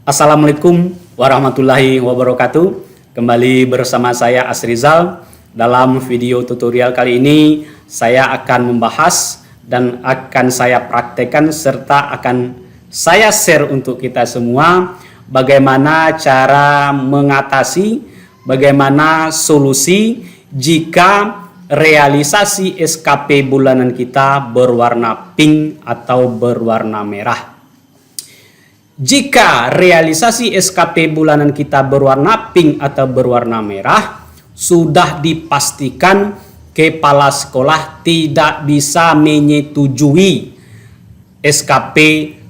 Assalamualaikum warahmatullahi wabarakatuh. Kembali bersama saya Asrizal. Dalam video tutorial kali ini saya akan membahas dan akan saya praktekkan serta akan saya share untuk kita semua bagaimana cara mengatasi, bagaimana solusi jika realisasi SKP bulanan kita berwarna pink atau berwarna merah. Jika realisasi SKP bulanan kita berwarna pink atau berwarna merah, sudah dipastikan kepala sekolah tidak bisa menyetujui SKP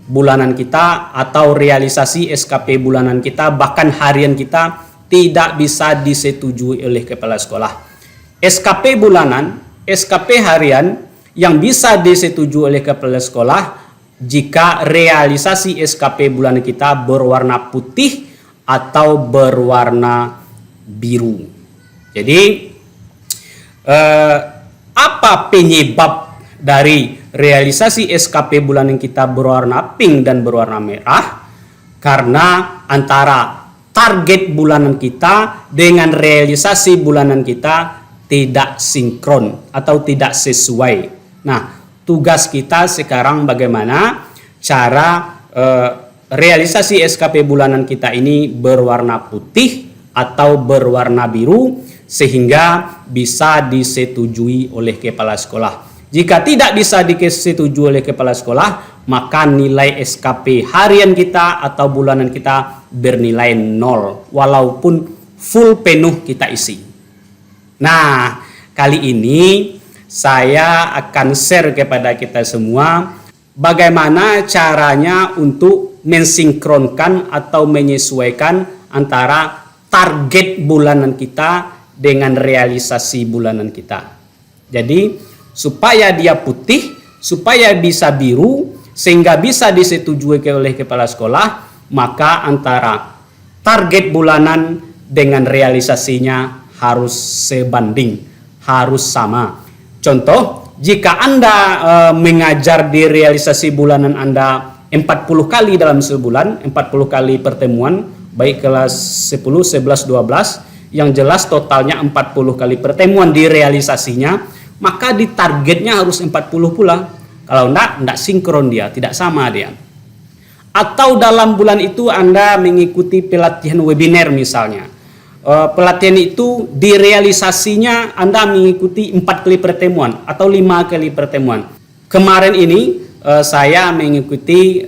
bulanan kita atau realisasi SKP bulanan kita, bahkan harian kita tidak bisa disetujui oleh kepala sekolah. SKP bulanan, SKP harian yang bisa disetujui oleh kepala sekolah jika realisasi SKP bulanan kita berwarna putih atau berwarna biru. Jadi apa penyebab dari realisasi SKP bulanan kita berwarna pink dan berwarna merah? Karena antara target bulanan kita dengan realisasi bulanan kita tidak sinkron atau tidak sesuai. Nah, tugas kita sekarang bagaimana cara realisasi SKP bulanan kita ini berwarna putih atau berwarna biru sehingga bisa disetujui oleh kepala sekolah. Jika tidak bisa disetujui oleh kepala sekolah, maka nilai SKP harian kita atau bulanan kita bernilai 0 walaupun full penuh kita isi. Nah, kali ini saya akan share kepada kita semua bagaimana caranya untuk mensinkronkan atau menyesuaikan antara target bulanan kita dengan realisasi bulanan kita. Jadi supaya dia putih, supaya bisa biru, sehingga bisa disetujui oleh kepala sekolah, maka antara target bulanan dengan realisasinya harus sebanding, harus sama. Contoh, jika Anda mengajar di realisasi bulanan Anda 40 kali dalam sebulan, 40 kali pertemuan, baik kelas 10, 11, 12, yang jelas totalnya 40 kali pertemuan di realisasinya, maka di targetnya harus 40 pula. Kalau enggak sinkron dia, tidak sama dia. Atau dalam bulan itu Anda mengikuti pelatihan webinar misalnya. Pelatihan itu di realisasinya Anda mengikuti 4 kali pertemuan atau 5 kali pertemuan. Kemarin ini saya mengikuti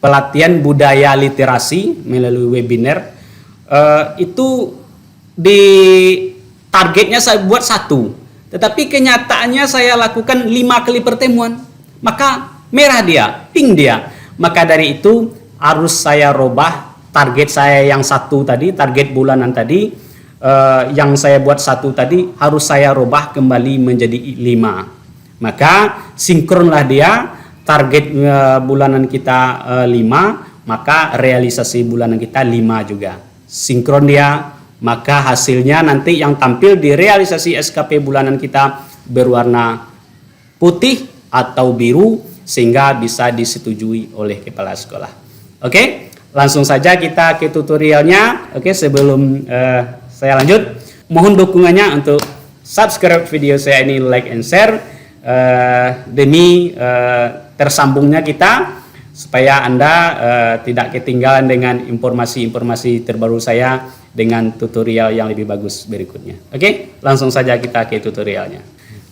pelatihan budaya literasi melalui webinar. Itu di targetnya saya buat 1, tetapi kenyataannya saya lakukan 5 kali pertemuan, maka merah dia, pink dia. Maka dari itu harus saya robah target saya yang 1 tadi, target bulanan tadi, yang saya buat 1 tadi harus saya robah kembali menjadi 5. Maka sinkronlah dia, target bulanan kita 5, maka realisasi bulanan kita 5 juga. Sinkron dia, maka hasilnya nanti yang tampil di realisasi SKP bulanan kita berwarna putih atau biru sehingga bisa disetujui oleh kepala sekolah. Oke? Langsung saja kita ke tutorialnya. Oke, sebelum saya lanjut, mohon dukungannya untuk subscribe video saya ini, like and share demi tersambungnya kita, supaya Anda tidak ketinggalan dengan informasi-informasi terbaru saya dengan tutorial yang lebih bagus berikutnya. Oke, langsung saja kita ke tutorialnya.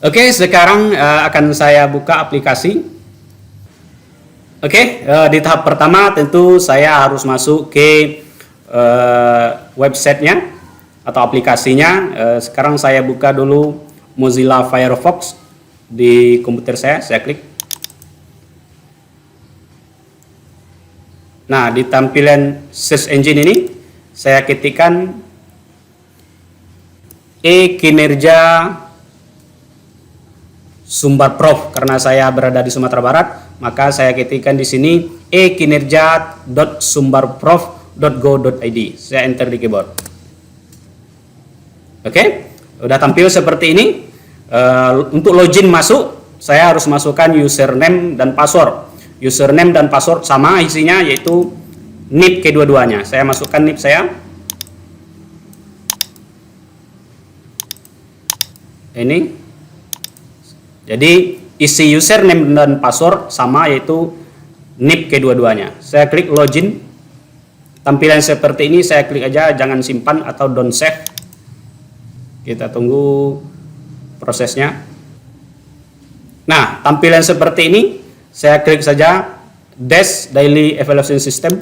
Oke, sekarang akan saya buka aplikasi. Oke, di tahap pertama tentu saya harus masuk ke websitenya atau aplikasinya. Sekarang saya buka dulu Mozilla Firefox di komputer saya klik. Nah, di tampilan search engine ini saya ketikkan e-kinerja Sumbar Prof, karena saya berada di Sumatera Barat, maka saya ketikkan di sini e-kinerja.sumbarprof.go.id. Saya enter di keyboard. Oke, udah tampil seperti ini. Untuk login masuk, saya harus masukkan username dan password. Username dan password sama isinya, yaitu NIP kedua-duanya. Saya masukkan NIP saya. Ini. Jadi isi username dan password sama, yaitu NIP kedua-duanya. Saya klik login. Tampilan seperti ini, saya klik aja, jangan simpan atau don't save. Kita tunggu prosesnya. Nah, tampilan seperti ini, saya klik saja Dash Daily Evaluation System.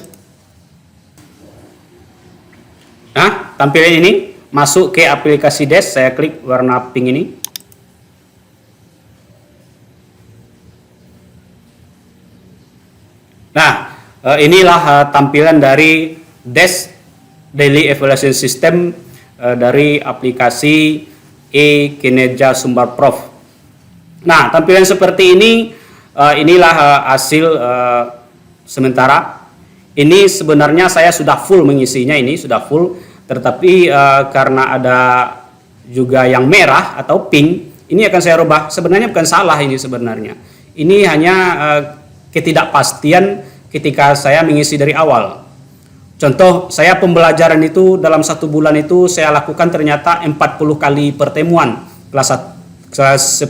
Nah, tampilan ini masuk ke aplikasi Dash, saya klik warna pink ini. Nah, inilah tampilan dari Dash Daily Evaluation System dari aplikasi e-Kinerja Sumber Prof. Nah, tampilan seperti ini, inilah hasil sementara. Ini sebenarnya saya sudah full mengisinya, ini sudah full, tetapi karena ada juga yang merah atau pink, ini akan saya rubah. Sebenarnya bukan salah ini sebenarnya. Ini hanya ketidakpastian ketika saya mengisi dari awal. Contoh, saya pembelajaran itu dalam 1 bulan itu saya lakukan ternyata 40 kali pertemuan. Kelas 10,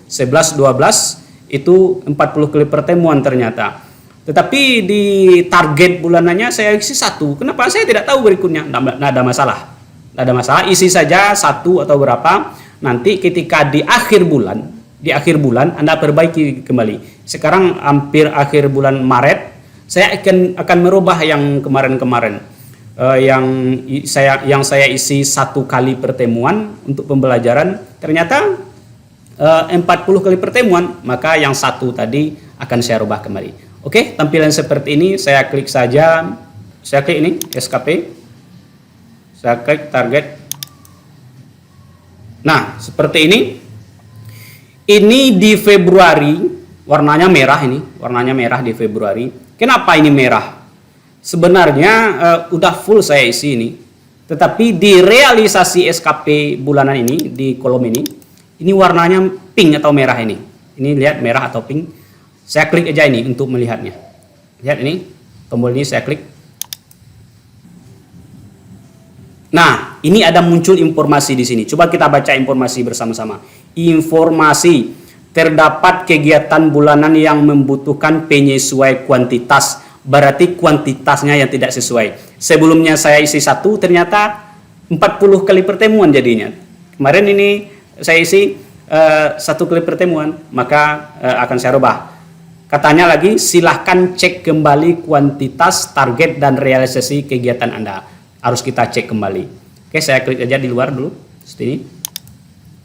11, 12 itu 40 kali pertemuan ternyata. Tetapi di target bulanannya saya isi 1. Kenapa saya tidak tahu berikutnya? Tidak ada masalah. Tidak ada masalah, isi saja 1 atau berapa. Nanti ketika di akhir bulan Anda perbaiki kembali. Sekarang hampir akhir bulan Maret, saya akan merubah yang kemarin-kemarin, yang saya isi 1 kali pertemuan untuk pembelajaran, ternyata 40 kali pertemuan, maka yang 1 tadi akan saya rubah kembali. Oke, tampilan seperti ini, saya klik saja, saya klik ini SKP, saya klik target. Nah, seperti ini. Ini di Februari, warnanya merah ini, warnanya merah di Februari. Kenapa ini merah? Sebenarnya udah full saya isi ini, tetapi di realisasi SKP bulanan ini, di kolom ini warnanya pink atau merah ini. Ini lihat merah atau pink. Saya klik aja ini untuk melihatnya. Lihat ini, tombol ini saya klik. Nah, ini ada muncul informasi di sini. Coba kita baca informasi bersama-sama. Informasi: terdapat kegiatan bulanan yang membutuhkan penyesuaian kuantitas. Berarti kuantitasnya yang tidak sesuai. Sebelumnya saya isi 1, ternyata 40 kali pertemuan jadinya. Kemarin ini saya isi 1 kali pertemuan, maka akan saya rubah. Katanya lagi, silahkan cek kembali kuantitas, target, dan realisasi kegiatan Anda. Harus kita cek kembali. Oke, saya klik aja di luar dulu. Seperti ini.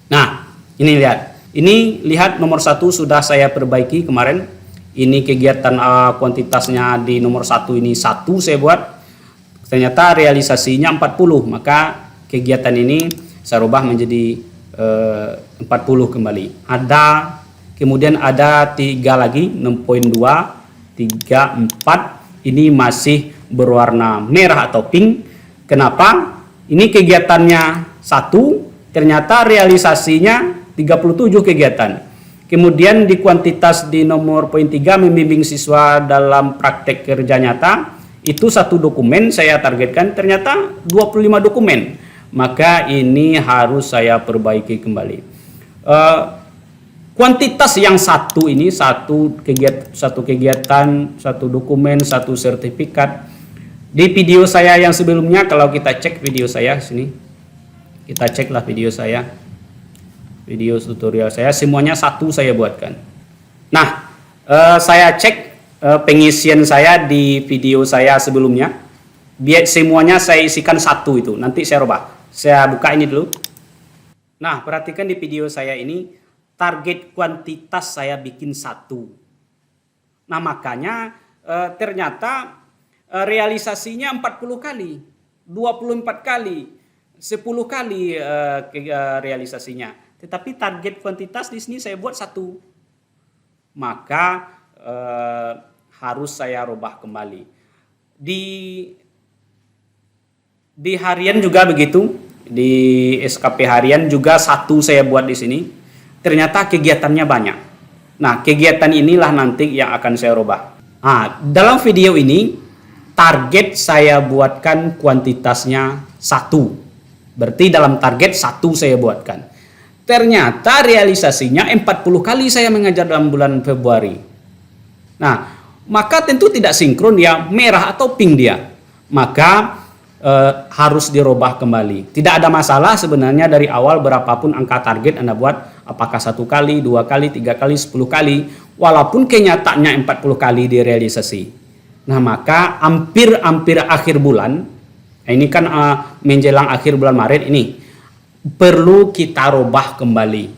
Nah, ini lihat. Ini lihat nomor 1 sudah saya perbaiki kemarin. Ini kegiatan kuantitasnya di nomor 1 ini 1 saya buat. Ternyata realisasinya 40. Maka kegiatan ini saya rubah menjadi 40 kembali. Kemudian ada 3 lagi, 6.2, 3, 4. Ini masih berwarna merah atau pink. Kenapa? Ini kegiatannya 1, ternyata realisasinya 37 kegiatan. Kemudian di kuantitas di nomor poin 3, membimbing siswa dalam praktek kerja nyata, itu 1 dokumen saya targetkan, ternyata 25 dokumen. Maka ini harus saya perbaiki kembali. Kuantitas yang 1 ini, 1 kegiatan, 1 dokumen, 1 sertifikat. Di video saya yang sebelumnya, kalau kita cek video saya sini, kita ceklah video saya. Video tutorial saya semuanya 1 saya buatkan. Nah, saya cek pengisian saya di video saya sebelumnya. Biar semuanya saya isikan 1 itu. Nanti saya rubah. Saya buka ini dulu. Nah, perhatikan di video saya ini, target kuantitas saya bikin 1. Nah, makanya ternyata realisasinya 40 kali, 24 kali, 10 kali realisasinya. Tetapi target kuantitas di sini saya buat 1. Maka harus saya rubah kembali. Di harian juga begitu. Di SKP harian juga 1 saya buat di sini. Ternyata kegiatannya banyak. Nah, kegiatan inilah nanti yang akan saya rubah. Nah, dalam video ini target saya buatkan kuantitasnya 1. Berarti dalam target 1 saya buatkan. Ternyata realisasinya 40 kali saya mengajar dalam bulan Februari. Nah, maka tentu tidak sinkron ya, merah atau pink dia. Maka harus dirubah kembali. Tidak ada masalah sebenarnya dari awal berapapun angka target Anda buat, apakah 1 kali, 2 kali, 3 kali, 10 kali, walaupun kenyataannya 40 kali direalisasi. Nah, maka hampir akhir bulan, ini kan menjelang akhir bulan Maret ini, perlu kita rubah kembali.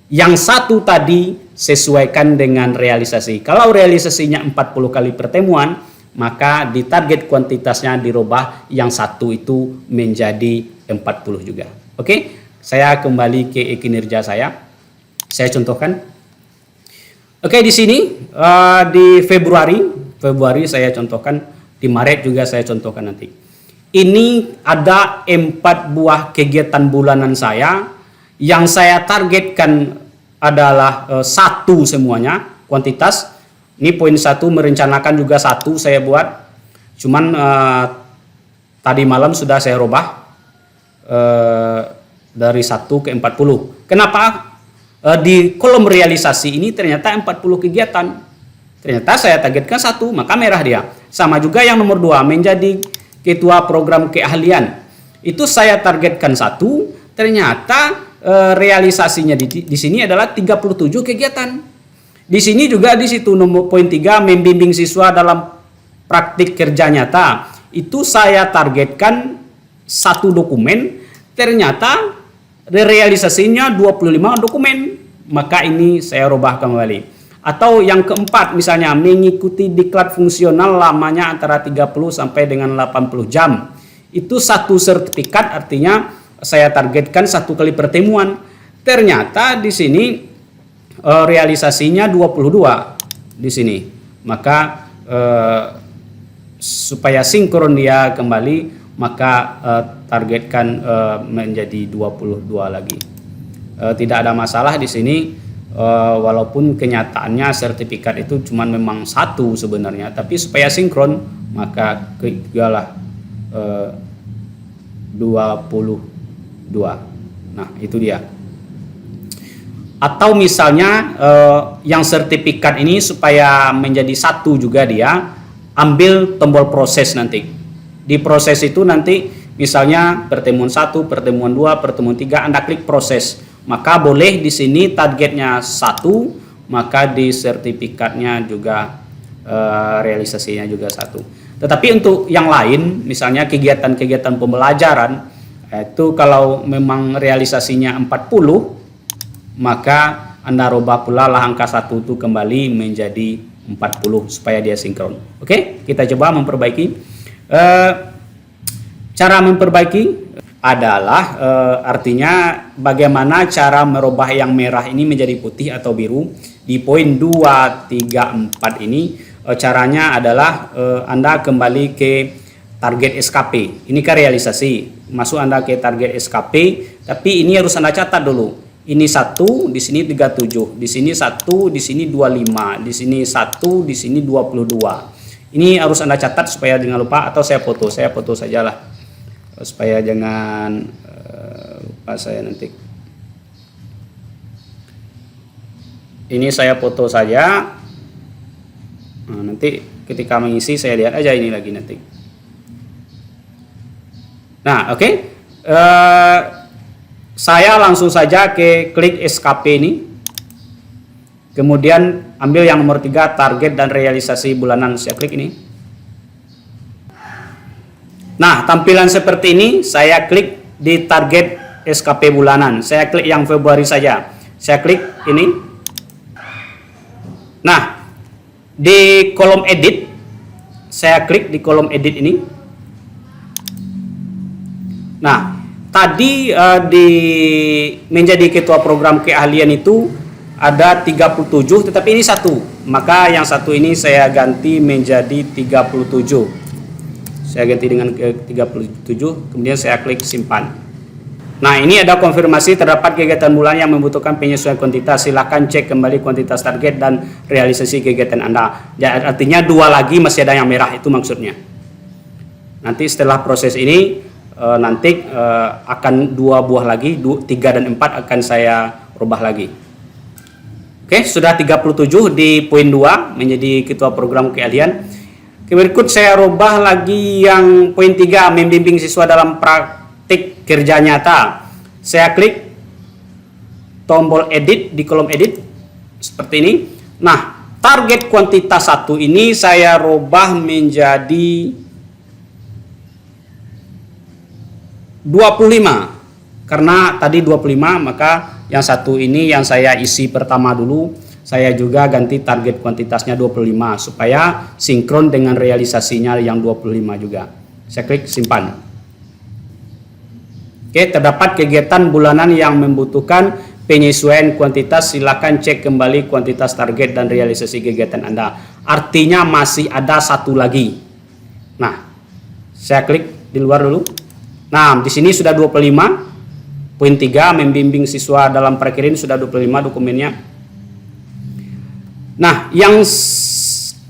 Yang 1 tadi sesuaikan dengan realisasi. Kalau realisasinya 40 kali pertemuan, maka di target kuantitasnya dirubah yang 1 itu menjadi 40 juga. Oke, saya kembali ke kinerja saya. Saya contohkan. Oke, di sini di Februari saya contohkan, di Maret juga saya contohkan nanti. Ini ada 4 buah kegiatan bulanan saya yang saya targetkan adalah 1 semuanya kuantitas. Ini poin 1 merencanakan juga 1 saya buat. Cuman tadi malam sudah saya rubah dari 1 ke 40. Kenapa? Di kolom realisasi ini ternyata 40 kegiatan. Ternyata saya targetkan 1, maka merah dia. Sama juga yang nomor 2, menjadi ketua program keahlian. Itu saya targetkan 1, ternyata realisasinya di sini adalah 37 kegiatan. Di sini juga di situ nomor poin 3, membimbing siswa dalam praktik kerja nyata. Itu saya targetkan 1 dokumen, ternyata realisasinya 25 dokumen. Maka ini saya rubah kembali. Atau yang keempat misalnya mengikuti diklat fungsional lamanya antara 30 sampai dengan 80 jam. Itu 1 sertifikat, artinya saya targetkan 1 kali pertemuan. Ternyata di sini realisasinya 22 di sini. Maka supaya sinkron dia kembali, maka targetkan menjadi 22 lagi. Tidak ada masalah di sini, walaupun kenyataannya sertifikat itu cuma memang 1 sebenarnya, tapi supaya sinkron maka ketigalah 22. Nah, itu dia. Atau misalnya yang sertifikat ini supaya menjadi 1 juga dia, ambil tombol proses nanti. Di proses itu nanti misalnya pertemuan 1, pertemuan 2, pertemuan 3, Anda klik proses. Maka boleh di sini targetnya 1, maka di sertifikatnya juga realisasinya juga 1. Tetapi untuk yang lain, misalnya kegiatan-kegiatan pembelajaran, itu kalau memang realisasinya 40, maka Anda rubah pula lah angka 1 itu kembali menjadi 40 supaya dia sinkron. Oke, kita coba memperbaiki. Cara memperbaiki adalah artinya bagaimana cara merubah yang merah ini menjadi putih atau biru. Di poin 2, 3, 4 ini caranya adalah Anda kembali ke target SKP. Ini kan realisasi. Masuk Anda ke target SKP, tapi ini harus Anda catat dulu. Ini 1, di sini 37, di sini 1, di sini 25, di sini 1, di sini 22. Ini harus Anda catat supaya jangan lupa, atau saya foto sajalah supaya jangan lupa saya nanti. Ini saya foto saja. Nah, nanti ketika mengisi saya lihat aja ini lagi nanti. Nah, oke. Saya langsung saja ke klik SKP ini. Kemudian ambil yang nomor 3, target dan realisasi bulanan. Saya klik ini. Nah, tampilan seperti ini. Saya klik di target SKP bulanan. Saya klik yang Februari saja. Saya klik ini. Nah, di kolom edit, saya klik di kolom edit ini. Nah, tadi di menjadi ketua program keahlian itu ada 37, tetapi ini 1. Maka yang 1 ini saya ganti menjadi 37. Saya ganti dengan 37, kemudian saya klik simpan. Nah, ini ada konfirmasi terdapat kegiatan bulan yang membutuhkan penyesuaian kuantitas. Silakan cek kembali kuantitas target dan realisasi kegiatan Anda. Ya, artinya 2 lagi masih ada yang merah, itu maksudnya. Nanti setelah proses ini nanti akan 2 buah lagi, 3 dan 4 akan saya rubah lagi. Oke, sudah 37 di poin 2 menjadi ketua program keahlian. Berikut saya rubah lagi yang poin 3, membimbing siswa dalam praktik kerja nyata. Saya klik tombol edit di kolom edit seperti ini. Nah, target kuantitas 1 ini saya rubah menjadi 25. Karena tadi 25, maka yang satu ini yang saya isi pertama dulu. Saya juga ganti target kuantitasnya 25 supaya sinkron dengan realisasinya yang 25 juga. Saya klik simpan. Oke, terdapat kegiatan bulanan yang membutuhkan penyesuaian kuantitas. Silakan cek kembali kuantitas target dan realisasi kegiatan Anda. Artinya masih ada 1 lagi. Nah, saya klik di luar dulu. Nah, di sini sudah 25. Poin 3, membimbing siswa dalam praktik ini sudah 25 dokumennya. Nah, yang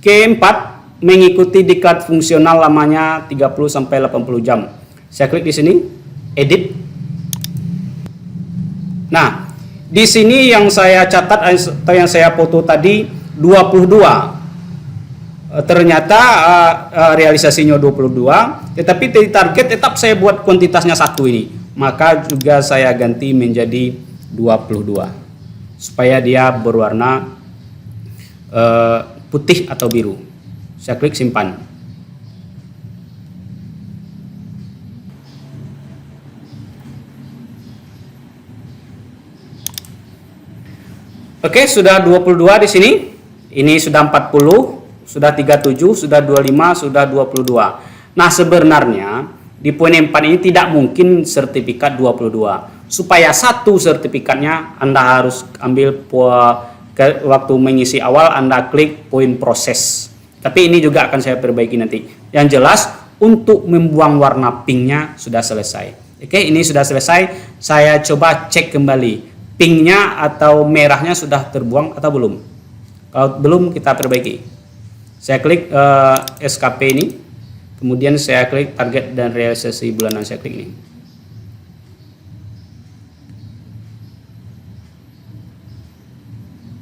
keempat, mengikuti diklat fungsional lamanya 30 sampai 80 jam. Saya klik di sini, edit. Nah, di sini yang saya catat atau yang saya foto tadi 22. Ternyata realisasinya 22, tetapi dari target tetap saya buat kuantitasnya 1 ini. Maka juga saya ganti menjadi 22 supaya dia berwarna putih atau biru. Saya klik simpan. Oke, sudah 22 di sini. Ini sudah 40, sudah 37, sudah 25, sudah 22. Nah, sebenarnya di poin 4 ini tidak mungkin sertifikat 22. Supaya 1 sertifikatnya Anda harus ambil waktu mengisi awal Anda klik poin proses. Tapi ini juga akan saya perbaiki nanti. Yang jelas untuk membuang warna pinknya sudah selesai. Oke, ini sudah selesai. Saya coba cek kembali pinknya atau merahnya sudah terbuang atau belum. Kalau belum, kita perbaiki. Saya klik SKP ini. Kemudian saya klik target dan realisasi bulanan. Saya klik ini.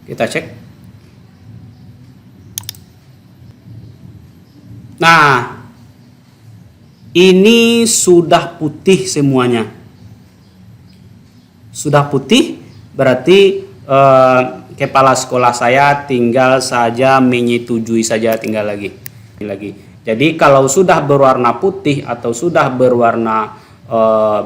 Kita cek. Nah, ini sudah putih semuanya. Sudah putih, berarti kepala sekolah saya tinggal saja menyetujui saja, tinggal lagi. Jadi kalau sudah berwarna putih atau sudah berwarna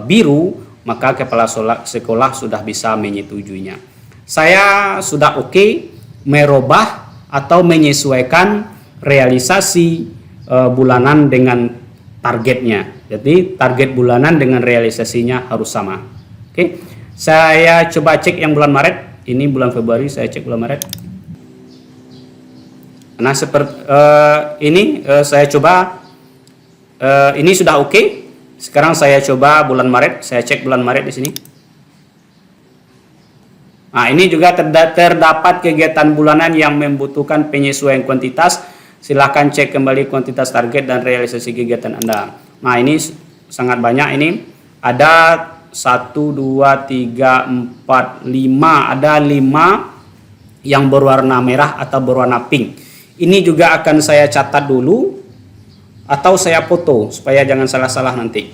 biru, maka kepala sekolah sudah bisa menyetujuinya. Saya sudah oke merubah atau menyesuaikan realisasi bulanan dengan targetnya. Jadi target bulanan dengan realisasinya harus sama. Oke, saya coba cek yang bulan Maret. Ini bulan Februari, saya cek bulan Maret. Nah, seperti ini saya coba. Ini sudah oke. Sekarang saya coba bulan Maret. Saya cek bulan Maret di sini. Nah, ini juga terdapat kegiatan bulanan yang membutuhkan penyesuaian kuantitas. Silakan cek kembali kuantitas target dan realisasi kegiatan Anda. Nah, ini sangat banyak ini. Ada 1, 2, 3, 4, 5. Ada 5 yang berwarna merah atau berwarna pink. Ini juga akan saya catat dulu atau saya foto supaya jangan salah-salah nanti.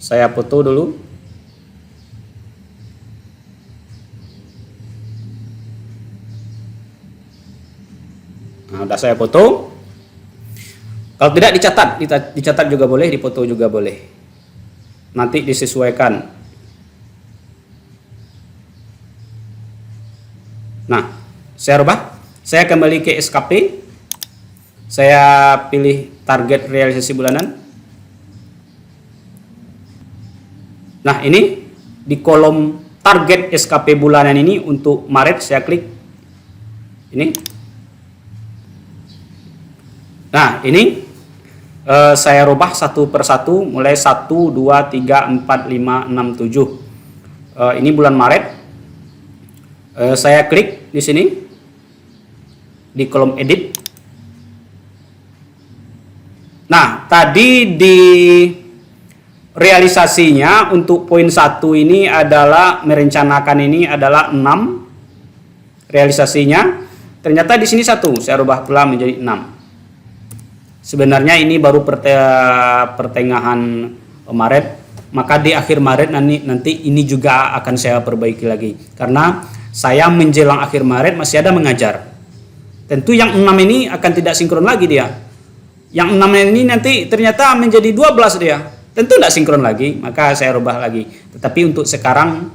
Saya foto dulu. Nah, udah saya foto. Kalau tidak dicatat juga boleh, difoto juga boleh. Nanti disesuaikan. Nah, saya rubah. Saya kembali ke SKP. Saya pilih target realisasi bulanan. Nah, ini di kolom target SKP bulanan ini untuk Maret saya klik ini. Nah, ini saya rubah satu persatu mulai 1, 2, 3, 4, 5, 6, 7. Ini bulan Maret. Saya klik di sini di kolom edit. Nah, tadi di realisasinya untuk poin 1 ini adalah merencanakan, ini adalah 6 realisasinya. Ternyata di sini 1, saya rubah pula menjadi 6. Sebenarnya ini baru pertengahan Maret, maka di akhir Maret nanti ini juga akan saya perbaiki lagi. Karena saya menjelang akhir Maret masih ada mengajar. Tentu yang 6 ini akan tidak sinkron lagi dia. Yang 6 ini nanti ternyata menjadi 12 dia. Tentu tidak sinkron lagi, maka saya rubah lagi. Tetapi untuk sekarang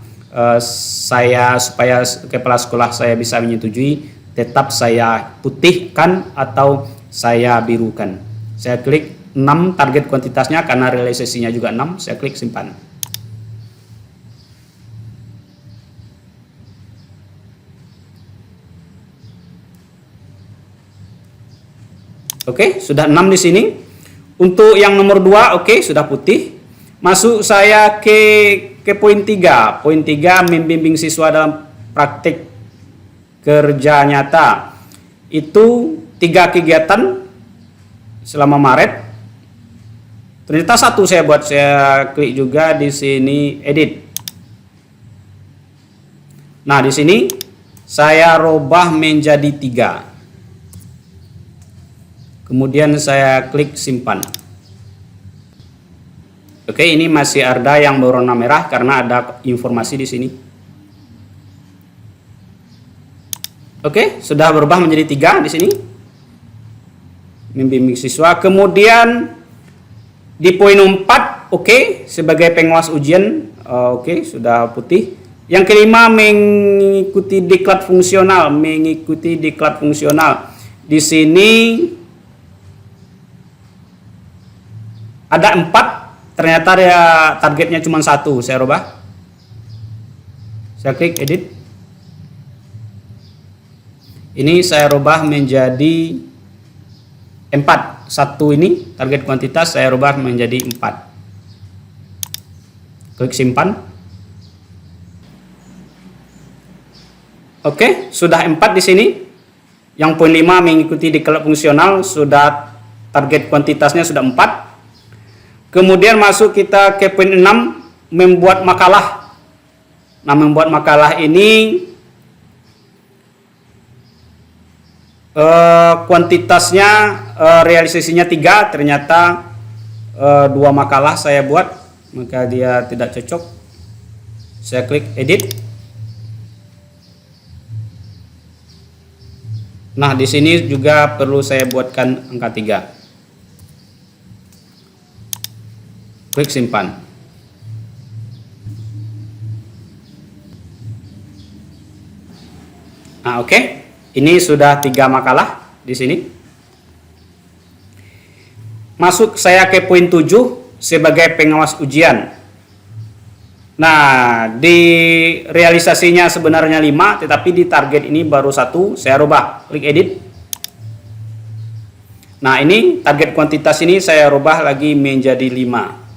saya, supaya kepala sekolah saya bisa menyetujui, tetap saya putihkan atau saya birukan. Saya klik 6 target kuantitasnya karena realisasinya juga 6, saya klik simpan. Oke, sudah 6 di sini. Untuk yang nomor 2, oke, sudah putih. Masuk saya ke poin 3. Poin 3, membimbing siswa dalam praktik kerja nyata. Itu 3 kegiatan selama Maret. Ternyata 1 saya buat, saya klik juga di sini edit. Nah, di sini saya rubah menjadi 3. Kemudian saya klik simpan. Oke, ini masih ada yang berwarna merah karena ada informasi di sini. Oke, sudah berubah menjadi 3 di sini. Membimbing siswa. Kemudian di poin 4, oke, sebagai pengawas ujian, oke, sudah putih. Yang kelima, mengikuti diklat fungsional, Di sini ada 4, ternyata ya targetnya cuma 1, saya rubah. Saya klik edit. Ini saya rubah menjadi 4. 1 ini target kuantitas saya rubah menjadi 4. Klik simpan. Oke, sudah 4 di sini. Yang poin 5, mengikuti diklat fungsional, sudah target kuantitasnya sudah 4. Kemudian masuk kita ke poin 6, membuat makalah. Nah, membuat makalah ini kuantitasnya realisasinya 3, ternyata 2 makalah saya buat, maka dia tidak cocok. Saya klik edit. Nah, di sini juga perlu saya buatkan angka 3. Klik simpan. Nah, oke. Ini sudah 3 makalah di sini. Masuk saya ke poin 7 sebagai pengawas ujian. Nah, di realisasinya sebenarnya 5, tetapi di target ini baru 1, saya rubah. Klik edit. Nah, ini target kuantitas ini saya rubah lagi menjadi 5.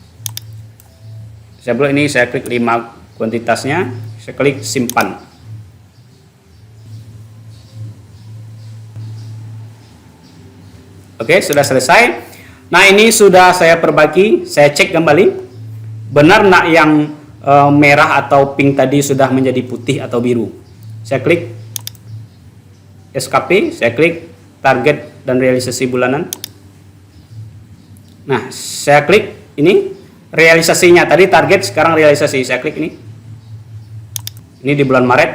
Saya buat ini, saya klik 5 kuantitasnya, saya klik simpan. Oke, sudah selesai. Nah, ini sudah saya perbaiki, saya cek kembali. Benar nak yang merah atau pink tadi sudah menjadi putih atau biru. Saya klik SKP, saya klik target dan realisasi bulanan. Nah, saya klik ini. Realisasinya tadi target, sekarang realisasi. Saya klik ini. Ini di bulan Maret.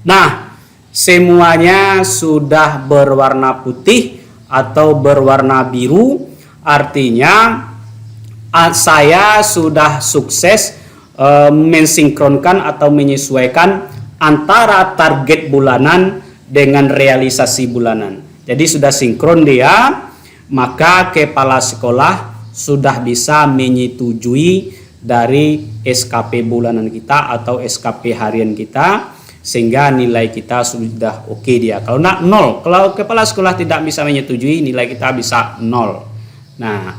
Nah, semuanya sudah berwarna putih atau berwarna biru. Artinya saya sudah sukses mensinkronkan atau menyesuaikan antara target bulanan dengan realisasi bulanan. Jadi sudah sinkron dia. Maka kepala sekolah sudah bisa menyetujui dari SKP bulanan kita atau SKP harian kita, sehingga nilai kita sudah oke dia. Kalau nak 0, kalau kepala sekolah tidak bisa menyetujui, nilai kita bisa 0. Nah,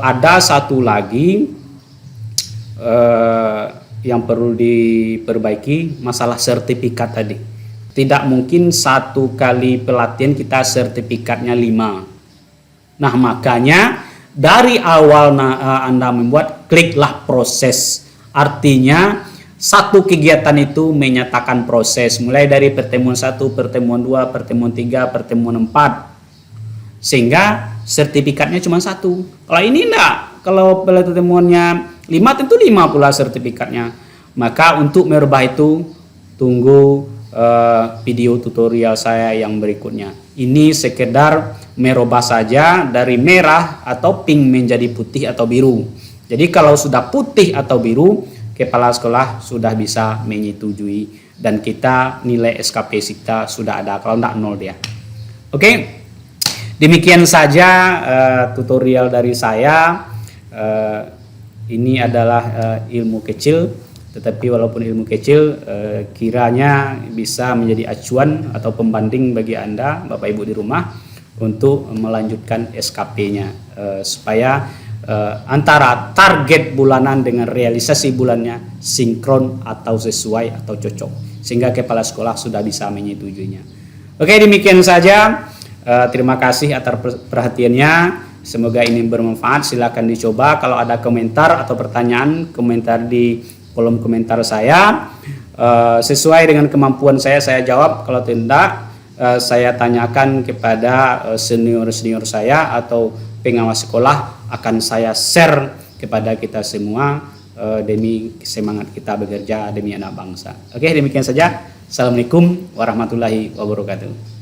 ada satu lagi yang perlu diperbaiki, masalah sertifikat tadi. tidak mungkin satu kali pelatihan kita sertifikatnya 5. Nah, makanya dari awal Anda membuat, kliklah proses. Artinya satu kegiatan itu menyatakan proses, mulai dari pertemuan 1, pertemuan 2, pertemuan 3, pertemuan 4. Sehingga sertifikatnya cuma 1. Kalau ini enggak, kalau pertemuannya 5 tentu 5 pula sertifikatnya. Maka untuk merubah itu tunggu video tutorial saya yang berikutnya. Ini sekedar merubah saja dari merah atau pink menjadi putih atau biru. Jadi kalau sudah putih atau biru, kepala sekolah sudah bisa menyetujui dan kita nilai SKP kita sudah ada. Kalau enggak, 0 dia. Oke. Demikian saja tutorial dari saya. Ini adalah ilmu kecil. Tetapi walaupun ilmu kecil, kiranya bisa menjadi acuan atau pembanding bagi Anda, Bapak Ibu di rumah, untuk melanjutkan SKP-nya, supaya antara target bulanan dengan realisasi bulannya sinkron atau sesuai atau cocok, sehingga kepala sekolah sudah bisa menyetujuinya. Oke, demikian saja. Terima kasih atas perhatiannya. Semoga ini bermanfaat. Silakan dicoba. Kalau ada komentar atau pertanyaan, komentar di kolom komentar saya, sesuai dengan kemampuan saya jawab. Kalau tidak, saya tanyakan kepada senior-senior saya atau pengawas sekolah, akan saya share kepada kita semua demi semangat kita bekerja demi anak bangsa. Oke, demikian saja. Assalamualaikum warahmatullahi wabarakatuh.